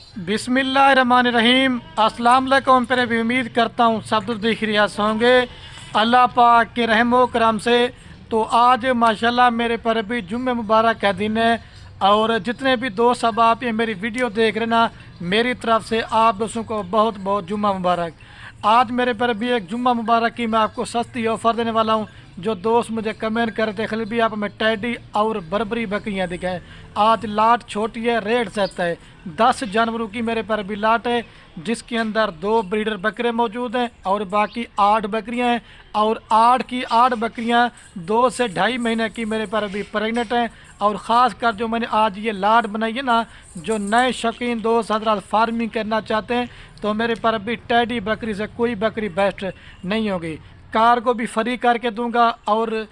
बिस्मिल्लाहिर्रहमानिर्रहीम। अस्सलाम वालेकुम। फिर भी उम्मीद करता हूँ सब दुरुस्त खैरियत से होंगे अल्लाह पाक के रहमो करम से। तो आज माशाल्लाह मेरे पर भी जुम्मे मुबारक का दिन है और जितने भी दोस्त अब आप ये मेरी वीडियो देख रहे ना, मेरी तरफ से आप दोस्तों को बहुत बहुत जुम्मा मुबारक। आज मेरे पर भी एक जुम्मा मुबारक की मैं आपको सस्ती ऑफ़र देने वाला हूँ। जो दोस्त मुझे कमेंट करते खली भी आप हमें टैडी और बर्बरी बकरियाँ दिखाएं। आज लाट छोटी है, रेट सस्ता है। 10 जानवरों की मेरे पर भी लाट है जिसके अंदर 2 ब्रीडर बकरे मौजूद हैं और बाकी 8 बकरियां हैं और 8 की 8 बकरियां 2 से 2.5 महीने की मेरे पर भी प्रेगनेंट हैं। और ख़ास कर जो मैंने आज ये लाट बनाई है ना, जो नए शौकीन दोस्त हजरात फार्मिंग करना चाहते हैं तो मेरे पर भी टैडी बकरी से कोई बकरी बेस्ट नहीं होगी। कार को भी फ्री करके दूंगा और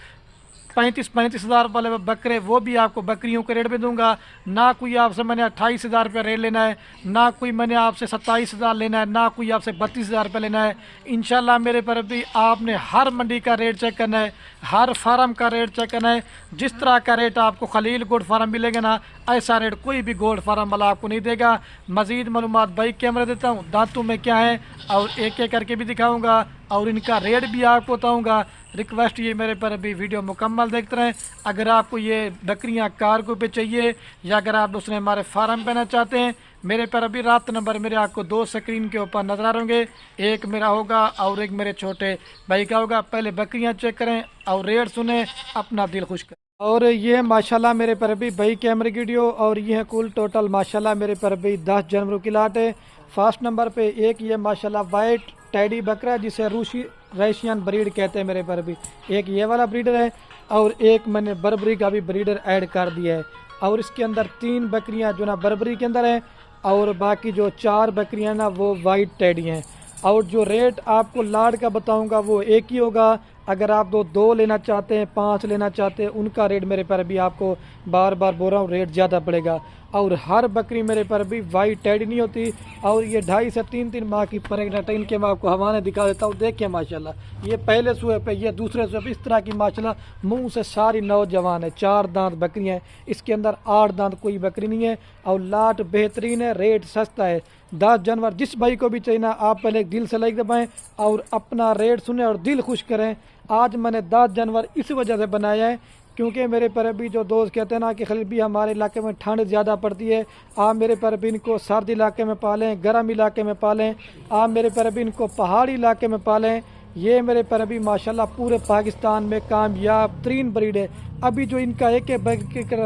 35 हज़ार वाले बकरे वो भी आपको बकरियों के रेट में दूंगा। ना कोई आपसे मैंने 28,000 रुपये रेट लेना है, ना कोई मैंने आपसे 27,000 लेना है, ना कोई आपसे 32,000 रुपये लेना है। इंशाल्लाह मेरे पर भी आपने हर मंडी का रेट चेक करना है, हर फार्म का रेट चेक करना है। जिस तरह का रेट आपको खलील गोड फार्म मिलेगा ना, ऐसा रेट कोई भी गोड फार्म वाला आपको नहीं देगा। मज़ीद मालूमात बाइक कैमरा देता हूँ, दांतों में क्या है और एक एक करके भी दिखाऊँगा और इनका रेट भी आपको बताऊँगा। रिक्वेस्ट ये मेरे पर भी वीडियो मुकम्मल देखते रहें। अगर आपको ये बकरियां कार्गो पे चाहिए या अगर आप दूसरे हमारे फार्म पे ना चाहते हैं, मेरे पर अभी रात नंबर मेरे आपको 2 स्क्रीन के ऊपर नजर आ होंगे। एक मेरा होगा और एक मेरे छोटे भाई का होगा। पहले बकरियां चेक करें और रेट सुने, अपना दिल खुश करें। और ये माशाल्लाह मेरे पर भी भाई कैमरे वीडियो और ये है कुल टोटल माशाल्लाह मेरे पर भी 10 जानवरों की लाट है। फर्स्ट नंबर पे एक ये माशाल्लाह वाइट टैडी बकरा जिसे रूसी रशियन ब्रीड कहते हैं मेरे पर भी, एक ये वाला ब्रीडर है और एक मैंने बर्बरी का भी ब्रीडर ऐड कर दिया है। और इसके अंदर 3 बकरियां जो ना बर्बरी के अंदर हैं और बाकी जो 4 बकरियां ना वो वाइट टैडी हैं। और जो रेट आपको लाड का बताऊंगा वो एक ही होगा। अगर आप दो लेना चाहते हैं, 5 लेना चाहते हैं, उनका रेट मेरे पर भी आपको बार बार बोल रहा हूँ रेट ज़्यादा पड़ेगा। और हर बकरी मेरे पर भी वाइट टैडी नहीं होती और ये 2.5 से 3 माह की प्रेगनेंट है। इनके मैं आपको हवाने दिखा देता हूँ। देखिए माशाल्लाह ये पहले सुबह पे, ये दूसरे सुबह पे, इस तरह की माशाल्लाह मुंह से सारी नौजवान है। 4 दांत बकरियाँ हैं, इसके अंदर 8 दांत कोई बकरी नहीं है और लाट बेहतरीन है, रेट सस्ता है। 10 जानवर जिस भाई को भी चाहिए ना, आप पहले दिल से लाइक दबाएं और अपना रेट सुने और दिल खुश करें। आज मैंने 10 जानवर इस वजह से बनाया है क्योंकि मेरे पर भी जो दोस्त कहते हैं ना कि खलील भी हमारे इलाके में ठंड ज़्यादा पड़ती है, आप मेरे पर भी इनको सर्द इलाके में पालें, गर्म इलाके में पालें, आप मेरे पर भी इनको पहाड़ी इलाके में पालें। ये मेरे पर भी माशाल्लाह पूरे पाकिस्तान में कामयाब 3 ब्रीड है। अभी जो इनका एक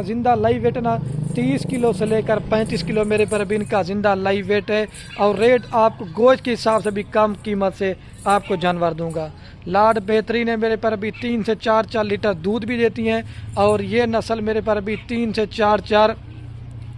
जिंदा लाइव वेट है ना, 30 किलो से लेकर 35 किलो मेरे पर भी इनका जिंदा लाइव वेट है। और रेट आपको गोश्त के हिसाब से भी कम कीमत से आपको जानवर दूंगा। लाड बेहतरीन है, मेरे पर भी 3 से 4 लीटर दूध भी देती हैं और ये नस्ल मेरे पर भी 3 से 4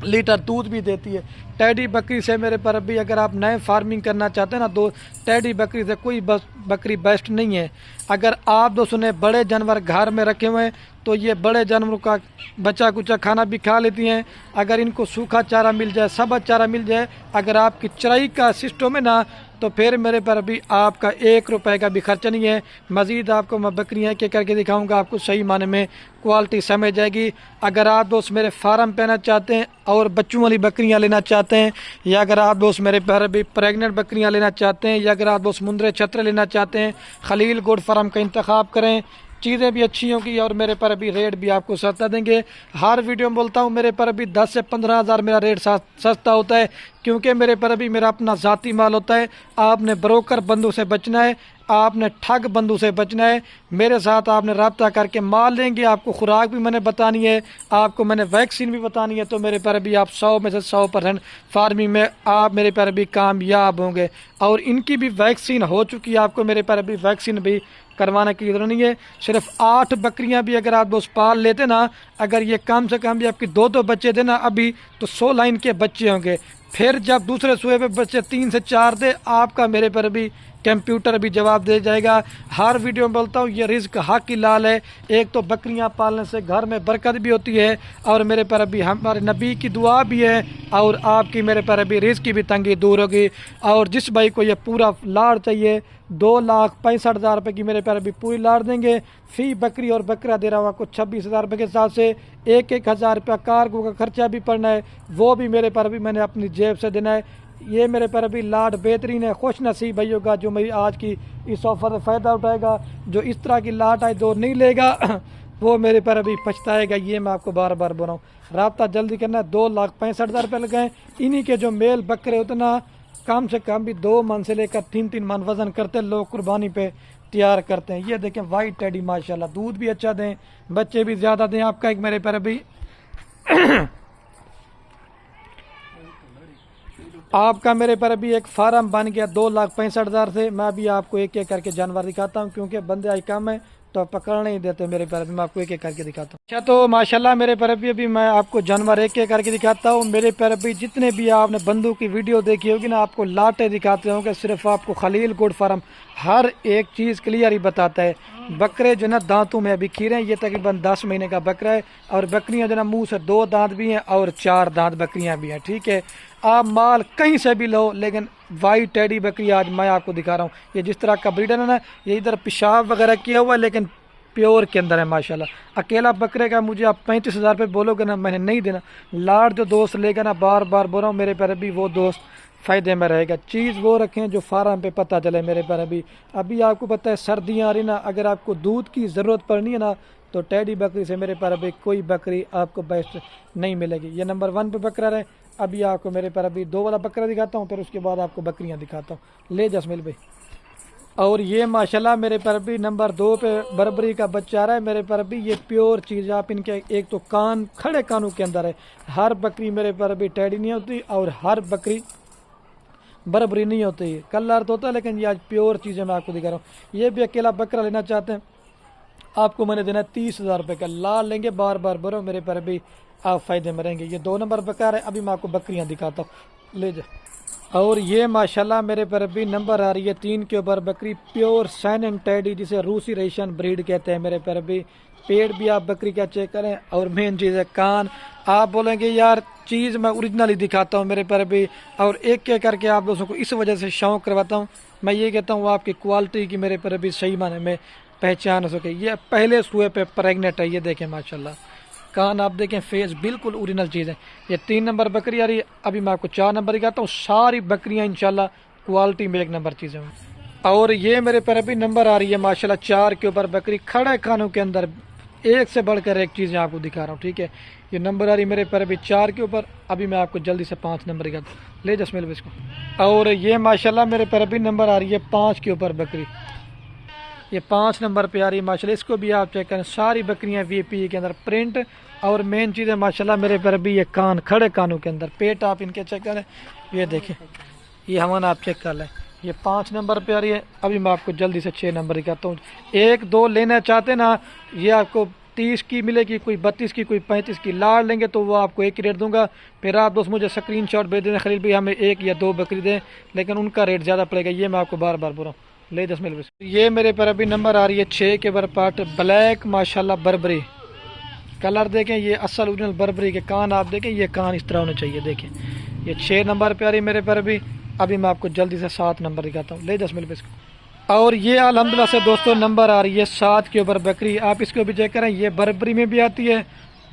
लीटर दूध भी देती है। टैडी बकरी से मेरे पर भी अगर आप नए फार्मिंग करना चाहते हैं ना, दो टैडी बकरी से कोई बकरी बेस्ट नहीं है। अगर आप दोस्तों ने बड़े जानवर घर में रखे हुए हैं तो ये बड़े जानवरों का बचा कुचा खाना भी खा लेती हैं। अगर इनको सूखा चारा मिल जाए, सबज चारा मिल जाए, अगर आपकी चराई का सिस्टम है ना, तो फिर मेरे पर भी आपका 1 रुपये का भी खर्चा नहीं है। मज़ीद आपको मैं बकरियाँ के करके दिखाऊंगा, आपको सही माने में क्वालिटी समझ जाएगी। अगर आप दोस्त मेरे फार्म पे आना चाहते हैं और बच्चों वाली बकरियाँ लेना चाहते हैं, या अगर आप दोस्त मेरे पर भी प्रेग्नेंट बकरियाँ लेना चाहते हैं, या अगर आप दोस्त मुंदरे छत्र लेना चाहते हैं, खलील गोड फार्म का इंतखाब करें। चीज़ें भी अच्छी होंगी और मेरे पर भी रेट भी आपको सस्ता देंगे। हर वीडियो में बोलता हूँ मेरे पर भी 10 से 15 हज़ार मेरा रेट सस्ता होता है क्योंकि मेरे पर भी मेरा अपना ज़ाती माल होता है। आपने ब्रोकर बंदों से बचना है, आपने ठग बंदों से बचना है। मेरे साथ आपने रब्ता करके माल लेंगे, आपको खुराक भी मैंने बतानी है, आपको मैंने वैक्सीन भी बतानी है। तो मेरे पर भी आप 100 में से 100% फार्मिंग में आप मेरे पर भी कामयाब होंगे। और इनकी भी वैक्सीन हो चुकी है, आपको मेरे पर भी वैक्सीन भी करवाने की जरूरत नहीं है। सिर्फ 8 बकरियां भी अगर आप दोस्त पाल लेते ना, अगर ये कम से कम भी आपकी 2 बच्चे देना अभी, तो 16 इनके बच्चे होंगे। फिर जब दूसरे सूबे पे बच्चे 3 से 4 दे, आपका मेरे पर भी कंप्यूटर भी जवाब दे जाएगा। हर वीडियो में बोलता हूँ ये रिस्क हक की लाल है। एक तो बकरियां पालने से घर में बरकत भी होती है और मेरे पर भी हमारे नबी की दुआ भी है और आपकी मेरे पर भी रिस्क की भी तंगी दूर होगी। और जिस भाई को ये पूरा लाड़ चाहिए 2,65,000 रुपये की मेरे पर भी पूरी लाड़ देंगे। फी बकरी और बकरा दे रहा हूँ आपको 26,000 रुपये के हिसाब से। 1-1 हज़ार रुपया कार्गो का खर्चा भी पड़ना है, वो भी मेरे पर अभी मैंने अपनी जेब से देना है। ये मेरे पर अभी लाट बेहतरीन है, खुश नसीब भाई होगा जो मेरी आज की इस ऑफ़र से फ़ायदा उठाएगा। जो इस तरह की लाट आए दो नहीं लेगा वो मेरे पर अभी पछताएगा। ये मैं आपको बार बार बोल रहा हूँ। रब्ता जल्दी करना है। 2,65,000 रुपये लगाएँ। इन्हीं के जो मेल बकरे उतना कम से कम भी 2 मन से लेकर 3-3 मन वज़न करते लोग कुर्बानी पे तैयार करते हैं। ये देखें वाइट टेडी माशाल्लाह, दूध भी अच्छा दें, बच्चे भी ज़्यादा दें। आपका एक मेरे पर अभी आपका मेरे पर अभी एक फार्म बन गया 2,65,000 से। मैं अभी आपको एक एक करके जानवर दिखाता हूँ, क्योंकि बंदे आज कम है तो पकड़ने ही देते मेरे पर अभी। मैं आपको एक एक करके दिखाता हूँ। अच्छा, तो माशाल्लाह मेरे पर अभी मैं आपको जानवर एक एक करके दिखाता हूँ। मेरे पर अभी जितने भी आपने बंदूक की वीडियो देखी होगी ना, आपको लाटे दिखाते होंगे। सिर्फ आपको खलील गोट फार्म हर एक चीज़ क्लियर ही बताता है। बकरे जो ना दांतों में अभी खीरे हैं, ये तकरीबन 10 महीने का बकरा है। और बकरियां जो ना मुंह से 2 दांत भी हैं और 4 दांत बकरियां भी हैं। ठीक है, आप माल कहीं से भी लो, लेकिन वाइट टेडी बकरी आज मैं आपको दिखा रहा हूँ। ये जिस तरह का ब्रीडर है ना, ये इधर पेशाब वगैरह किया हुआ है, लेकिन प्योर के अंदर है माशाल्लाह। अकेला बकरे का मुझे आप 35,000 रुपये बोलोगे ना, मैंने नहीं देना। लाड़ जो दोस्त लेगा ना, बार बार बोल रहा हूँ, मेरे पर अभी वो दोस्त फ़ायदे में रहेगा। चीज़ वो रखें जो फार्म पे पता चले। मेरे पर अभी आपको पता है सर्दियाँ आ रही ना, अगर आपको दूध की ज़रूरत पड़नी है ना, तो टेडी बकरी से मेरे पर अभी कोई बकरी आपको बेस्ट नहीं मिलेगी। ये नंबर 1 पे बकरा रहे। अभी आपको मेरे पर अभी 2 वाला बकरा दिखाता हूँ, फिर उसके बाद आपको बकरियाँ दिखाता हूँ। ले जसमिल भाई। और ये माशाल्लाह मेरे पर भी नंबर 2 पे बर्बरी का बच्चा आ रहा है। मेरे पर भी ये प्योर चीज़। आप इनके एक तो कान खड़े कानों के अंदर है। हर बकरी मेरे पर भी टेडी नहीं होती और हर बकरी बर्बरी नहीं होती है। कलर तो होता है, लेकिन ये आज प्योर चीज़ें मैं आपको दिखा रहा हूँ। ये भी अकेला बकरा लेना चाहते हैं, आपको मैंने देना 30,000 रुपये का। लाल लेंगे बार बार बोलो, मेरे पर भी आप फ़ायदे में रहेंगे। ये 2 नंबर बकरा है। अभी मैं आपको बकरियाँ दिखाता हूँ, ले जा। और ये माशाल्लाह मेरे पर भी नंबर आ रही है 3 के ऊपर बकरी, प्योर सैन एंड टेडी, जिसे रूसी रेशन ब्रीड कहते हैं। मेरे पर भी पेड़ भी आप बकरी का चेक करें। और मेन चीज़ है कान। आप बोलेंगे यार चीज़ मैं ओरिजिनल ही दिखाता हूँ मेरे पर भी, और एक एक करके आप लोगों को इस वजह से शौक़ करवाता हूँ। मैं ये कहता हूँ आपकी क्वालिटी की मेरे पर भी सही माने में पहचान हो सके। ये पहले सुए पे प्रेगनेंट है। ये देखें माशाल्लाह, कान आप देखें, फेस बिल्कुल ओरिजिनल चीज़ है। ये 3 नंबर बकरी आ रही है। अभी मैं आपको 4 नंबर दिखाता हूँ। सारी बकरियाँ इंशाल्लाह क्वालिटी में 1 नंबर चीज़ें हैं। और ये मेरे पर अभी नंबर आ रही है माशाल्लाह 4 के ऊपर बकरी, खड़े कानों के अंदर, एक से बढ़कर एक चीज़ें आपको दिखा रहा हूँ। ठीक है, ये नंबर आ रही है मेरे पर अभी 4 के ऊपर। अभी मैं आपको जल्दी से 5 नंबर दिखाता हूँ। ले जसमिल इसको। और ये माशाल्लाह मेरे पर अभी नंबर आ रही है 5 के ऊपर बकरी। ये 5 नंबर पे आ रही है माशाल्लाह। इसको भी आप चेक करें, सारी बकरियां वीपी के अंदर प्रिंट। और मेन चीज़ है माशाल्लाह मेरे पर भी ये कान खड़े कानों के अंदर। पेट आप इनके चेक करें, ये देखें, ये हमारा आप चेक कर लें। ये 5 नंबर पे आ रही है। अभी मैं आपको जल्दी से 6 नंबर दिखाता हूँ। 1-2 लेना चाहते ना, ये आपको 30 की मिलेगी, कोई 32 की, कोई 35 की। लाड़ लेंगे तो वो आपको एक ही रेट दूंगा। फिर आप दोस्त मुझे स्क्रीनशॉट भेज दें, खलील भाई हमें 1 या 2 बकरी दें, लेकिन उनका रेट ज़्यादा पड़ेगा। ये मैं आपको बार बार बोल रहा हूँ। ले 10 मिल। ये मेरे पर अभी नंबर आ रही है 6 के ऊपर पार्ट, ब्लैक माशाल्लाह बर्बरी। कलर देखें, ये असल ओरिजिनल बर्बरी के। कान आप देखें, ये कान इस तरह होने चाहिए। देखें, ये 6 नंबर पे आ रही है मेरे पर भी। अभी मैं आपको जल्दी से 7 नंबर दिखाता हूँ। ले 10 मिल पे इसको। और ये अल्हम्दुलिल्लाह से दोस्तों नंबर आ रही है 7 के ऊपर बकरी। आप इसको भी चेक करें, ये बर्बरी में भी आती है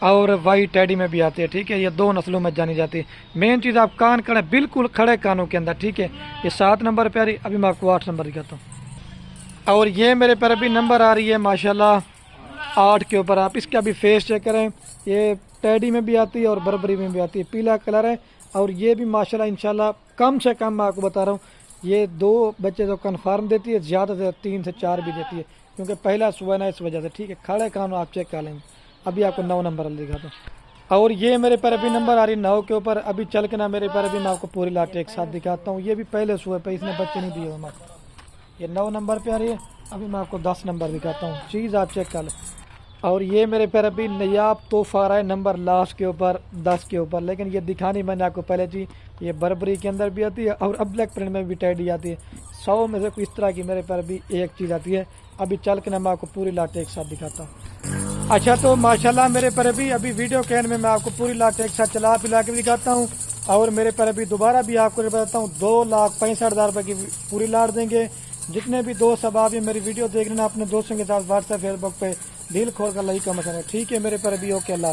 और वाइट टेडी में भी आती है। ठीक है, ये 2 नस्लों में जानी जाती है। मेन चीज़ आप कान खड़े, बिल्कुल खड़े कानों के अंदर। ठीक है, ये 7 नंबर पे आ रही। अभी मैं आपको 8 नंबर दिखाता हूँ। और ये मेरे पर अभी नंबर आ रही है माशाल्लाह 8 के ऊपर। आप इसका भी फेस चेक करें, ये टेडी में भी आती है और बर्बरी में भी आती है। पीला कलर है। और ये भी माशाल्लाह इंशाल्लाह कम से कम मैं आपको बता रहा हूँ, ये 2 बच्चे तो कन्फर्म देती है, ज़्यादा से 3 से 4 भी देती है, क्योंकि पहला सुबह ना, इस वजह से। ठीक है, खड़े कान आप चेक कर लेंगे। अभी आपको 9 नंबर दिखाता हूँ। और ये मेरे पर अभी नंबर आ रही है 9 के ऊपर। अभी चल के ना मेरे पर अभी मैं आपको पूरी लाट एक साथ दिखाता हूँ। ये भी पहले सुबह पे, इसने बच्चे नहीं दिए हमारे। ये 9 नंबर पे आ रही है। अभी मैं आपको 10 नंबर दिखाता हूँ। चीज़ आप चेक कर लें। और ये मेरे पर अभी नयाब तोहफा आ रहा है नंबर लास्ट के ऊपर, 10 के ऊपर। लेकिन ये दिखानी मैंने आपको पहले थी। ये बर्बरी के अंदर भी आती है और अब ब्लैक प्रिंट में भी टेडी आती है। 100 में से इस तरह की मेरे पर भी एक चीज़ आती है। अभी चल के ना मैं आपको पूरी लाट एक साथ दिखाता हूँ। अच्छा, तो माशाल्लाह मेरे पर अभी वीडियो के एंड में मैं आपको पूरी लाट एक साथ चला पिला के दिखाता हूँ। और मेरे पर अभी दोबारा भी आपको बताता हूँ, 2,65,000 रुपये की पूरी लाट देंगे। जितने भी दोस्त अब आप ये मेरी वीडियो देख रहे हैं, अपने दोस्तों के साथ व्हाट्सएप फेसबुक पे दिल खोल कर लाइक का मसला। ठीक है मेरे पर अभी ओके, अल्लाह।